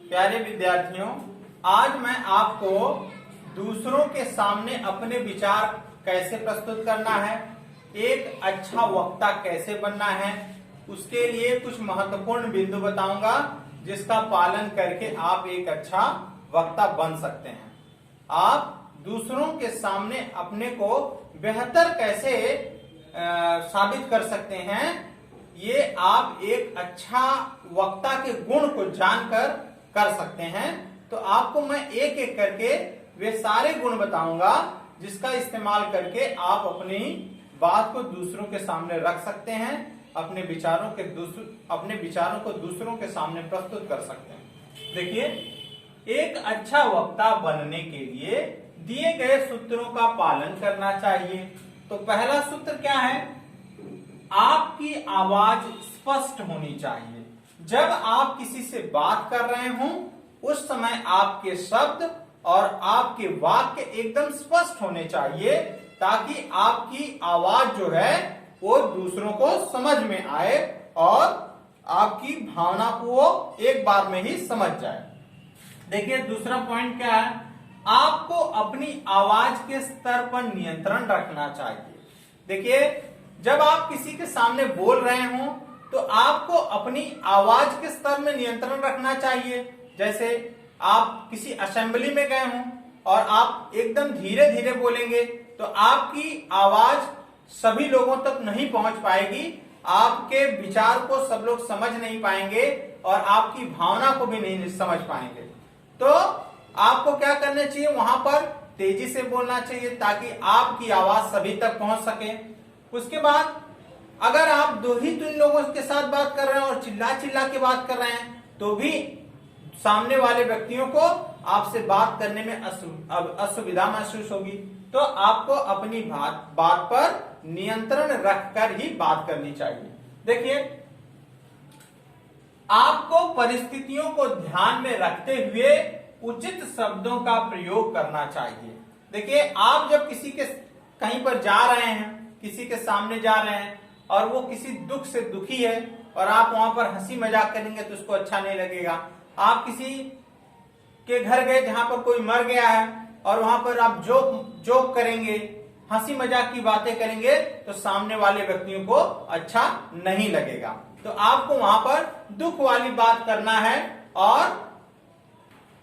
प्यारे विद्यार्थियों, आज मैं आपको दूसरों के सामने अपने विचार कैसे प्रस्तुत करना है, एक अच्छा वक्ता कैसे बनना है, उसके लिए कुछ महत्वपूर्ण बिंदु बताऊंगा जिसका पालन करके आप एक अच्छा वक्ता बन सकते हैं। आप दूसरों के सामने अपने को बेहतर कैसे साबित कर सकते हैं, ये आप एक अच्छा वक्ता के गुण को जानकर कर सकते हैं। तो आपको मैं एक एक करके वे सारे गुण बताऊंगा जिसका इस्तेमाल करके आप अपनी बात को दूसरों के सामने रख सकते हैं, अपने विचारों को दूसरों के सामने प्रस्तुत कर सकते हैं। देखिए, एक अच्छा वक्ता बनने के लिए दिए गए सूत्रों का पालन करना चाहिए। तो पहला सूत्र क्या है? आपकी आवाज स्पष्ट होनी चाहिए। जब आप किसी से बात कर रहे हों उस समय आपके शब्द और आपके वाक्य एकदम स्पष्ट होने चाहिए ताकि आपकी आवाज जो है वो दूसरों को समझ में आए और आपकी भावना को वो एक बार में ही समझ जाए। देखिए, दूसरा पॉइंट क्या है? आपको अपनी आवाज के स्तर पर नियंत्रण रखना चाहिए। देखिए, जब आप किसी के सामने बोल रहे हों तो आपको अपनी आवाज के स्तर में नियंत्रण रखना चाहिए। जैसे आप किसी असेंबली में गए हों और आप एकदम धीरे धीरे बोलेंगे तो आपकी आवाज सभी लोगों तक नहीं पहुंच पाएगी, आपके विचार को सब लोग समझ नहीं पाएंगे और आपकी भावना को भी नहीं समझ पाएंगे। तो आपको क्या करना चाहिए? वहां पर तेजी से बोलना चाहिए ताकि आपकी आवाज सभी तक पहुंच सके। उसके बाद अगर आप दो ही तीन लोगों के साथ बात कर रहे हैं और चिल्ला चिल्ला के बात कर रहे हैं तो भी सामने वाले व्यक्तियों को आपसे बात करने में असुविधा महसूस होगी। तो आपको अपनी बात पर नियंत्रण रखकर ही बात करनी चाहिए। देखिए, आपको परिस्थितियों को ध्यान में रखते हुए उचित शब्दों का प्रयोग करना चाहिए। देखिए, आप जब किसी के कहीं पर जा रहे हैं, किसी के सामने जा रहे हैं और वो किसी दुख से दुखी है और आप वहां पर हंसी मजाक करेंगे तो उसको अच्छा नहीं लगेगा। आप किसी के घर गए जहां पर कोई मर गया है और वहां पर आप जोक करेंगे, हंसी मजाक की बातें करेंगे तो सामने वाले व्यक्तियों को अच्छा नहीं लगेगा। तो आपको वहां पर दुख वाली बात करना है। और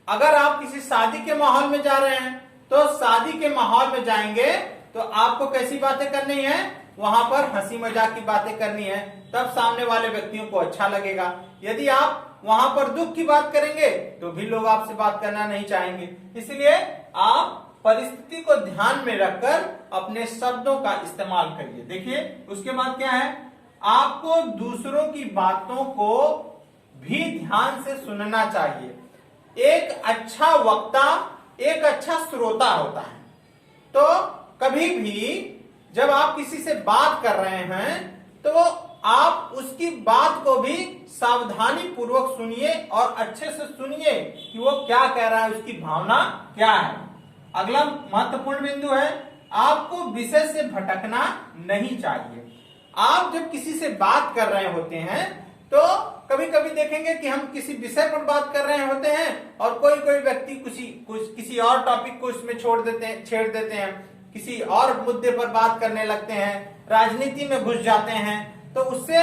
अगर आप किसी शादी के माहौल में जा रहे हैं तो शादी के माहौल में जाएंगे तो आपको कैसी बातें करनी है? वहां पर हंसी मजाक की बातें करनी है, तब सामने वाले व्यक्तियों को अच्छा लगेगा। यदि आप वहां पर दुख की बात करेंगे तो भी लोग आपसे बात करना नहीं चाहेंगे। इसलिए आप परिस्थिति को ध्यान में रखकर अपने शब्दों का इस्तेमाल करिए। देखिए, उसके बाद क्या है? आपको दूसरों की बातों को भी ध्यान से सुनना चाहिए। एक अच्छा वक्ता एक अच्छा श्रोता होता है। तो कभी भी जब आप किसी से बात कर रहे हैं तो आप उसकी बात को भी सावधानी पूर्वक सुनिए और अच्छे से सुनिए कि वो क्या कह रहा है, उसकी भावना क्या है। अगला महत्वपूर्ण बिंदु है, आपको विषय से भटकना नहीं चाहिए। आप जब किसी से बात कर रहे होते हैं तो कभी कभी देखेंगे कि हम किसी विषय पर बात कर रहे होते हैं और कोई व्यक्ति किसी और टॉपिक को इसमें छेड़ देते हैं, किसी और मुद्दे पर बात करने लगते हैं, राजनीति में घुस जाते हैं। तो उससे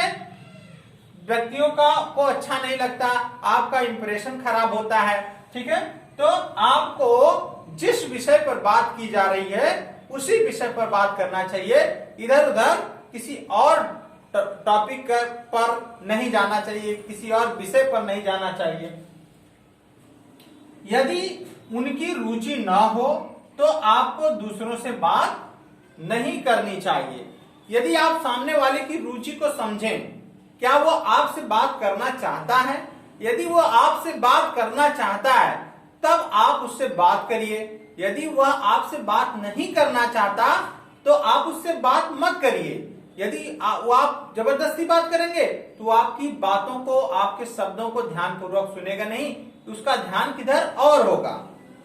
व्यक्तियों को अच्छा नहीं लगता, आपका इंप्रेशन खराब होता है। ठीक है, तो आपको जिस विषय पर बात की जा रही है उसी विषय पर बात करना चाहिए। इधर उधर किसी और टॉपिक पर नहीं जाना चाहिए, किसी और विषय पर नहीं जाना चाहिए। यदि उनकी रुचि ना हो तो आपको दूसरों से बात नहीं करनी चाहिए। यदि आप सामने वाले की रुचि को समझें, क्या वो आपसे बात करना चाहता है? यदि वो आपसे बात करना चाहता है तब आप उससे बात करिए। यदि वह आपसे बात नहीं करना चाहता तो आप उससे बात मत करिए। यदि वो आप जबरदस्ती बात करेंगे तो आपकी बातों को, आपके शब्दों को ध्यानपूर्वक सुनेगा नहीं, उसका ध्यान किधर और होगा।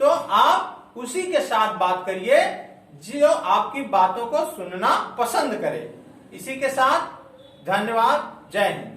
तो आप उसी के साथ बात करिए जो आपकी बातों को सुनना पसंद करे। इसी के साथ धन्यवाद। जय हिंद।